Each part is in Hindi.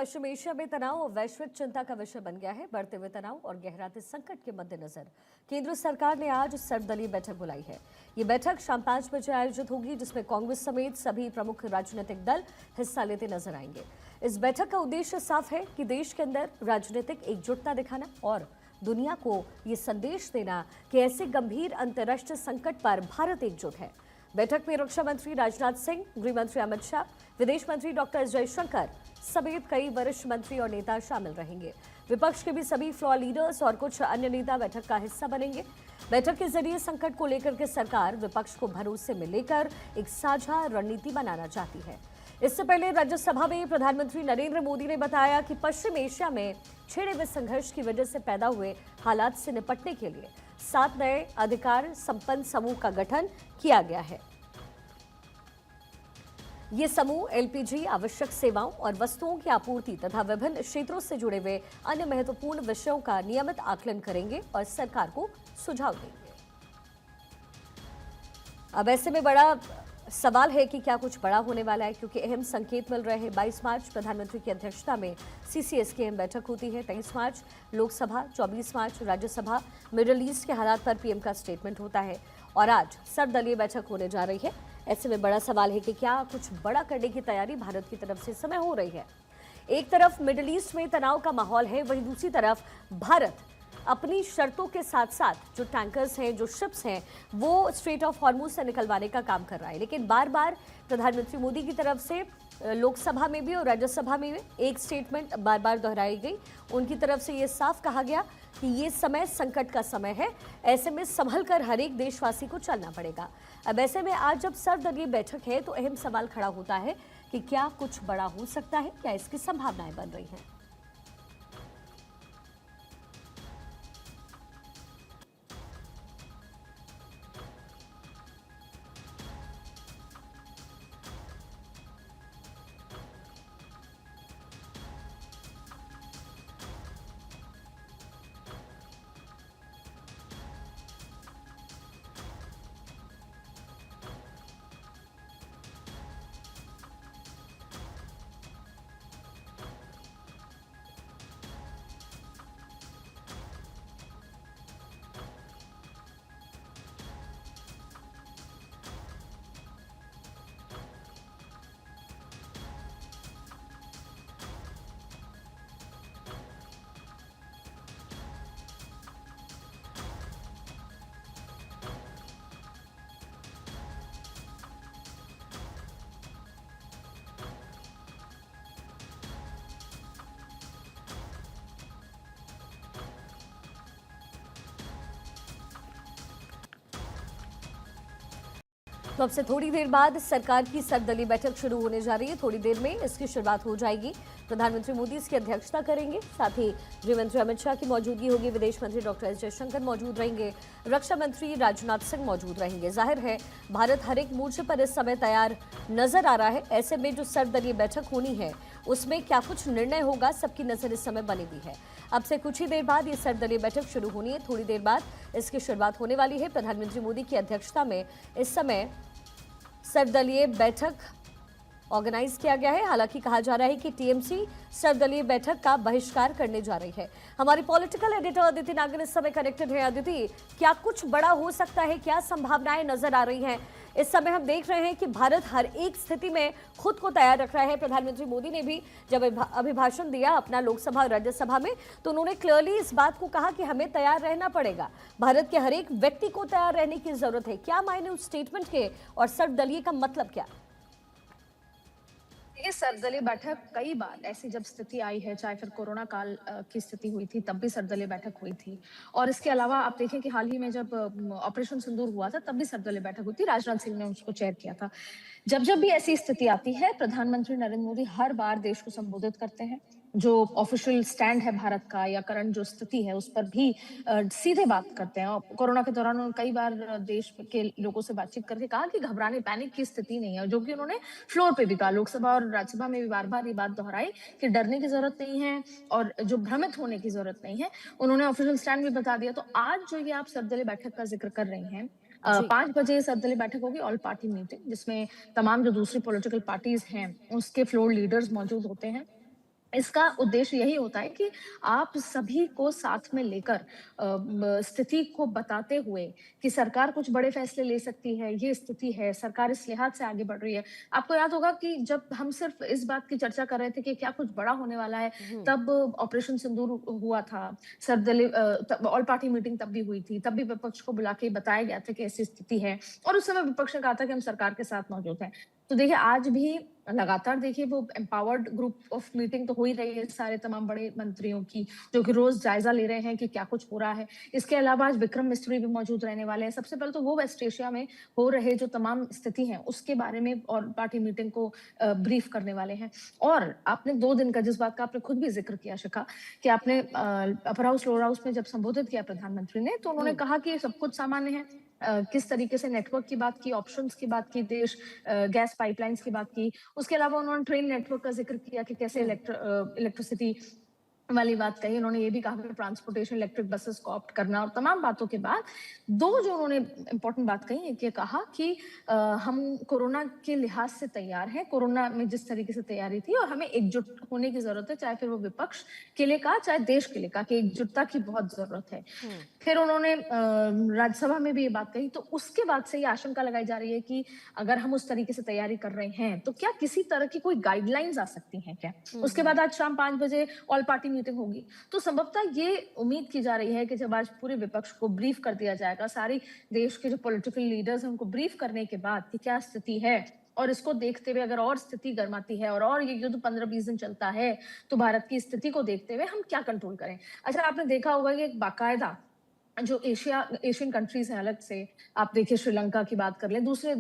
पश्चिम एशिया में तनाव और वैश्विक चिंता का विषय बन गया है। बढ़ते हुए तनाव और गहराते संकट के मद्देनजर केंद्र सरकार ने आज सर्वदलीय बैठक बुलाई है। ये बैठक शाम 5 बजे आयोजित होगी, जिसमें कांग्रेस समेत सभी प्रमुख राजनीतिक दल हिस्सा लेते नजर आएंगे। इस बैठक का उद्देश्य साफ है कि देश के अंदर राजनीतिक एकजुटता दिखाना और दुनिया को ये संदेश देना कि ऐसे गंभीर अंतर्राष्ट्रीय संकट पर भारत एकजुट है। बैठक में रक्षा मंत्री राजनाथ सिंह, गृह मंत्री अमित शाह, विदेश मंत्री डॉक्टर एस जयशंकर समेत कई वरिष्ठ मंत्री और नेता शामिल रहेंगे। विपक्ष के भी सभी फ्लोर लीडर्स और कुछ अन्य नेता बैठक का हिस्सा बनेंगे। बैठक के जरिए संकट को लेकर के सरकार विपक्ष को भरोसे में लेकर एक साझा रणनीति बनाना चाहती है। इससे पहले राज्यसभा में प्रधानमंत्री नरेंद्र मोदी ने बताया कि पश्चिम एशिया में छिड़े हुए संघर्ष की वजह से पैदा हुए हालात से निपटने के लिए 7 नए अधिकार संपन्न समूह का गठन किया गया है। ये समूह एलपीजी, आवश्यक सेवाओं और वस्तुओं की आपूर्ति तथा विभिन्न क्षेत्रों से जुड़े हुए अन्य महत्वपूर्ण विषयों का नियमित आकलन करेंगे और सरकार को सुझाव देंगे। अब ऐसे में बड़ा सवाल है कि क्या कुछ बड़ा होने वाला है, क्योंकि अहम संकेत मिल रहे हैं। 22 मार्च प्रधानमंत्री की अध्यक्षता में सीसीएस की अहम बैठक होती है। 23 मार्च लोकसभा, 24 मार्च राज्यसभा, मिडिल ईस्ट के हालात पर पीएम का स्टेटमेंट होता है और आज सर्वदलीय बैठक होने जा रही है। ऐसे में बड़ा सवाल है कि क्या कुछ बड़ा करने की तैयारी भारत की तरफ से इस समय हो रही है। एक तरफ मिडिल ईस्ट में तनाव का माहौल है, वहीं दूसरी तरफ भारत अपनी शर्तों के साथ साथ जो टैंकर्स हैं, जो शिप्स हैं, वो स्ट्रेट ऑफ हॉर्मुज से निकलवाने का काम कर रहा है। लेकिन बार बार प्रधानमंत्री मोदी की तरफ से लोकसभा में भी और राज्यसभा में भी एक स्टेटमेंट बार बार दोहराई गई। उनकी तरफ से ये साफ कहा गया कि ये समय संकट का समय है, ऐसे में संभल कर हर एक देशवासी को चलना पड़ेगा। अब ऐसे में आज जब सर्वदलीय बैठक है तो अहम सवाल खड़ा होता है कि क्या कुछ बड़ा हो सकता है, क्या इसकी संभावनाएं बन रही हैं। तो अब से थोड़ी देर बाद सरकार की सर्वदलीय बैठक शुरू होने जा रही है। थोड़ी देर में इसकी शुरुआत हो जाएगी। प्रधानमंत्री मोदी इसकी अध्यक्षता करेंगे, साथ ही गृह मंत्री अमित शाह की मौजूदगी होगी, विदेश मंत्री डॉक्टर एस जयशंकर मौजूद रहेंगे, रक्षा मंत्री राजनाथ सिंह मौजूद रहेंगे। जाहिर है भारत हर एक मोर्चे पर इस समय तैयार नजर आ रहा है। ऐसे में जो सर्वदलीय बैठक होनी है उसमें क्या कुछ निर्णय होगा, सबकी नजर इस समय बनी हुई है। अब से कुछ ही देर बाद ये सर्वदलीय बैठक शुरू होनी है। थोड़ी देर बाद इसकी शुरुआत होने वाली है। प्रधानमंत्री मोदी की अध्यक्षता में इस समय सर्वदलीय बैठक ऑर्गेनाइज किया गया है। हालांकि कहा जा रहा है कि टीएमसी सर्वदलीय बैठक का बहिष्कार करने जा रही है। हमारी पॉलिटिकल एडिटर अदिति नागर इस समय कनेक्टेड है। अदिति, क्या कुछ बड़ा हो सकता है, क्या संभावनाएं नजर आ रही हैं? इस समय हम देख रहे हैं कि भारत हर एक स्थिति में खुद को तैयार रख रहा है। प्रधानमंत्री मोदी ने भी जब अभिभाषण दिया अपना लोकसभा और राज्यसभा में, तो उन्होंने क्लियरली इस बात को कहा कि हमें तैयार रहना पड़ेगा। भारत के हर एक व्यक्ति को तैयार रहने की जरूरत है। क्या मायने उस स्टेटमेंट के और सर्वदलीय का मतलब क्या? ये सर्वदलीय बैठक कई बार ऐसी जब स्थिति आई है, चाहे फिर कोरोना काल की स्थिति हुई थी, तब भी सर्वदलीय बैठक हुई थी। और इसके अलावा आप देखें कि हाल ही में जब ऑपरेशन सिंदूर हुआ था, तब भी सर्वदलीय बैठक हुई थी, राजनाथ सिंह ने उसको चेयर किया था। जब जब भी ऐसी स्थिति आती है, प्रधानमंत्री नरेंद्र मोदी हर बार देश को संबोधित करते हैं। जो ऑफिशियल स्टैंड है भारत का या करंट जो स्थिति है, उस पर भी सीधे बात करते हैं। और कोरोना के दौरान उन्होंने कई बार देश के लोगों से बातचीत करके कहा कि घबराने, पैनिक की स्थिति नहीं है, जो कि उन्होंने फ्लोर पे भी कहा। लोकसभा और राज्यसभा में भी बार-बार ये बात दोहराई कि डरने की ज़रूरत नहीं है और जो भ्रमित होने की ज़रूरत नहीं है। उन्होंने ऑफिशियल स्टैंड भी बता दिया। तो आज जो ये आप सर्वदलीय बैठक का ज़िक्र कर रही हैं, जी। 5 बजे सर्वदलीय बैठक होगी, ऑल पार्टी मीटिंग, जिसमें तमाम जो दूसरी पॉलिटिकल पार्टीज़ हैं, उसके फ्लोर लीडर्स मौजूद होते हैं। इसका उद्देश्य यही होता है कि आप सभी को साथ में लेकर स्थिति को बताते हुए कि सरकार कुछ बड़े फैसले ले सकती है, ये स्थिति है, सरकार इस लिहाज से आगे बढ़ रही है। आपको याद होगा कि जब हम सिर्फ इस बात की चर्चा कर रहे थे कि क्या कुछ बड़ा होने वाला है, तब ऑपरेशन सिंदूर हुआ था। ऑल पार्टी मीटिंग तब भी हुई थी, तब भी विपक्ष को बुला के बताया गया था कि ऐसी स्थिति है, और उस समय विपक्ष ने कहा था कि हम सरकार के साथ मौजूद हैं। तो देखिए, आज भी लगातार देखिए वो एम्पावर्ड ग्रुप ऑफ मीटिंग तो हो ही रही है सारे तमाम बड़े मंत्रियों की, जो कि रोज जायजा ले रहे हैं कि क्या कुछ हो रहा है। इसके अलावा आज विक्रम मिस्त्री भी मौजूद रहने वाले हैं। सबसे पहले तो वो वेस्ट एशिया में हो रहे जो तमाम स्थिति है उसके बारे में और पार्टी मीटिंग को ब्रीफ करने वाले हैं। और आपने 2 दिन का, जिस बात का आपने खुद भी जिक्र किया शिखा, कि आपने अपर हाउस लोअर हाउस में जब संबोधित किया प्रधानमंत्री ने, तो उन्होंने कहा कि सब कुछ सामान्य है। किस तरीके से नेटवर्क की बात की, ऑप्शंस की बात की, देश गैस पाइपलाइंस की बात की। उसके अलावा उन्होंने ट्रेन नेटवर्क का जिक्र किया कि कैसे इलेक्ट्रिसिटी वाली बात कही। उन्होंने ये भी कहा कि ट्रांसपोर्टेशन, इलेक्ट्रिक बसेस को ऑप्ट करना, और तमाम बातों के बाद 2 जो उन्होंने इंपॉर्टेंट बात कही, एक ये कहा कि हम कोरोना के लिहाज से तैयार हैं, कोरोना में जिस तरीके से तैयारी थी, और हमें एकजुट होने की जरूरत है, चाहे फिर वो विपक्ष के लिए कहा चाहे देश के लिए कहा कि एकजुटता की बहुत जरूरत है। फिर उन्होंने राज्यसभा में भी ये बात कही। तो उसके बाद से ये आशंका लगाई जा रही है कि अगर हम उस तरीके से तैयारी कर रहे हैं तो क्या किसी तरह की कोई गाइडलाइंस आ सकती हैं क्या। उसके बाद आज शाम 5 बजे ऑल पार्टी मीटिंग होगी, तो संभवतः ये उम्मीद की जा रही है कि जब आज पूरे विपक्ष को ब्रीफ कर दिया जाएगा, सारी देश के जो पॉलिटिकल लीडर्स हैं उनको ब्रीफ करने के बाद कि क्या स्थिति है, और इसको देखते हुए अगर और स्थिति गर्माती है और ये युद्ध 15-20 दिन चलता है, तो भारत की स्थिति को देखते हुए हम क्या कंट्रोल करें। अच्छा, आपने देखा होगा कि एक बाकायदा जो एशियन कंट्रीज हैं, अलग से आप देखिए, श्रीलंका की बात कर लें, दूसरे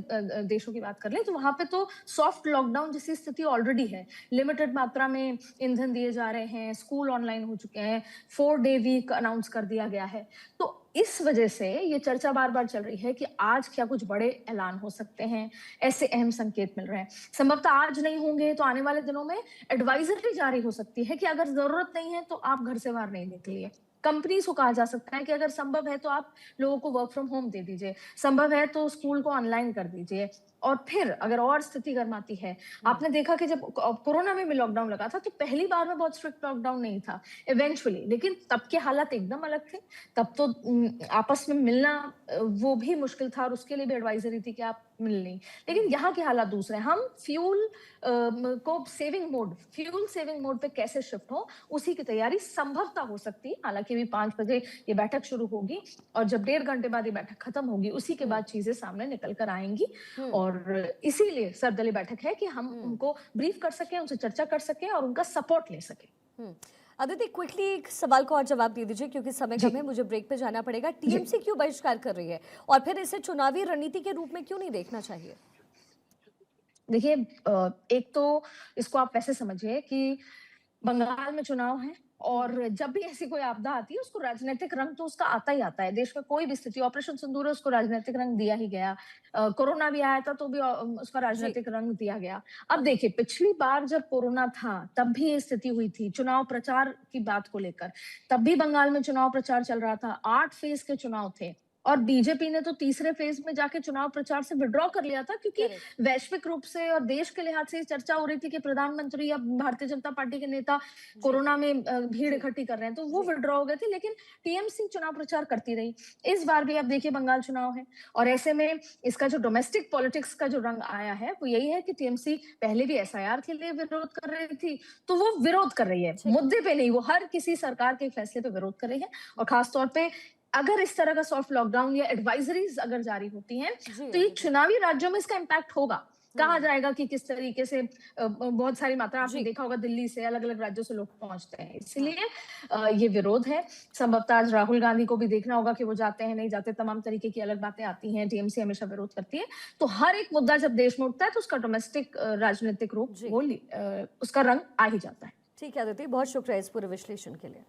देशों की बात कर लें, तो वहां पे तो सॉफ्ट लॉकडाउन जैसी स्थिति ऑलरेडी है। लिमिटेड मात्रा में ईंधन दिए जा रहे हैं, स्कूल ऑनलाइन हो चुके हैं, 4-डे वीक अनाउंस कर दिया गया है। तो इस वजह से ये चर्चा बार बार चल रही है कि आज क्या कुछ बड़े ऐलान हो सकते हैं, ऐसे अहम संकेत मिल रहे हैं। संभवतः आज नहीं होंगे तो आने वाले दिनों में एडवाइजरी जारी हो सकती है कि अगर जरूरत नहीं है तो आप घर से बाहर नहीं निकलिए। कंपनीज को कहा जा सकता है कि अगर संभव है तो आप लोगों को वर्क फ्रॉम होम दे दीजिए, संभव है तो स्कूल को ऑनलाइन कर दीजिए। और फिर अगर और स्थिति गर्माती है, आपने देखा कि जब कोरोना में भी लॉकडाउन लगा था तो पहली बार में बहुत स्ट्रिक्ट लॉकडाउन नहीं था इवेंचुअली, लेकिन तब के हालात एकदम अलग थे। तब तो आपस में मिलना वो भी मुश्किल था, और उसके लिए भी एडवाइजरी थी कि आप मिल नहीं। लेकिन यहाँ के हालात दूसरे हैं। हम फ्यूल सेविंग मोड पे कैसे शिफ्ट हो, उसी की तैयारी संभवतः हो सकती है। हालांकि भी 5 बजे ये बैठक शुरू होगी, और जब 1.5 घंटे बाद ये बैठक खत्म होगी, उसी के बाद चीजें सामने निकल कर आएंगी। और इसीलिए सर्वदलीय बैठक है कि हम उनको ब्रीफ कर सकें, उनसे चर्चा कर सकें और उनका सपोर्ट ले सकें। अदिति, क्विकली एक सवाल को और जवाब दे दीजिए क्योंकि समय कम है, मुझे ब्रेक पे जाना पड़ेगा। टीएमसी क्यों बहिष्कार कर रही है, और फिर इसे चुनावी रणनीति के रूप में क्यों नहीं देखना चाहिए? देखिए, एक तो इसको आप वैसे समझिए कि बंगाल में चुनाव है, और जब भी ऐसी कोई आपदा आती है उसको राजनीतिक रंग तो उसका आता ही आता है। देश में कोई भी स्थिति, ऑपरेशन सिंदूर है, उसको राजनीतिक रंग दिया ही गया। कोरोना भी आया था तो भी उसका राजनीतिक रंग दिया गया। अब देखिए, पिछली बार जब कोरोना था तब भी ये स्थिति हुई थी चुनाव प्रचार की बात को लेकर। तब भी बंगाल में चुनाव प्रचार चल रहा था, 8 फेज के चुनाव थे, और बीजेपी ने तो तीसरे फेज में जाके चुनाव प्रचार से विड्रॉ कर लिया था, क्योंकि वैश्विक रूप से और देश के लिहाज से चर्चा हो रही थी कि प्रधानमंत्री या भारतीय जनता पार्टी के नेता कोरोना में भीड़ इकट्ठी कर रहे हैं, तो वो विड्रॉ हो गए थे। लेकिन टीएमसी चुनाव प्रचार करती रही। इस बार भी आप देखिए, बंगाल चुनाव है, और ऐसे में इसका जो डोमेस्टिक पॉलिटिक्स का जो रंग आया है वो यही है कि टीएमसी पहले भी एसआईआर के लिए विरोध कर रही थी, तो वो विरोध कर रही है, मुद्दे पे नहीं, वो हर किसी सरकार के फैसले पे विरोध कर रही है। और खासतौर पे अगर इस तरह का सॉफ्ट लॉकडाउन या एडवाइजरीज अगर जारी होती हैं, तो ये चुनावी राज्यों में इसका इम्पैक्ट होगा। कहा जाएगा कि किस तरीके से बहुत सारी मात्रा, आपने देखा होगा दिल्ली से अलग अलग राज्यों से लोग पहुंचते हैं, इसलिए ये विरोध है। संभवतः आज राहुल गांधी को भी देखना होगा कि वो जाते हैं नहीं जाते, तमाम तरीके की अलग बातें आती हैं। टीएमसी हमेशा विरोध करती है। तो हर एक मुद्दा जब देश में उठता है तो उसका डोमेस्टिक राजनीतिक रूप वो उसका रंग आ ही जाता है। ठीक है अदिति, बहुत शुक्रिया इस पूरे विश्लेषण के लिए।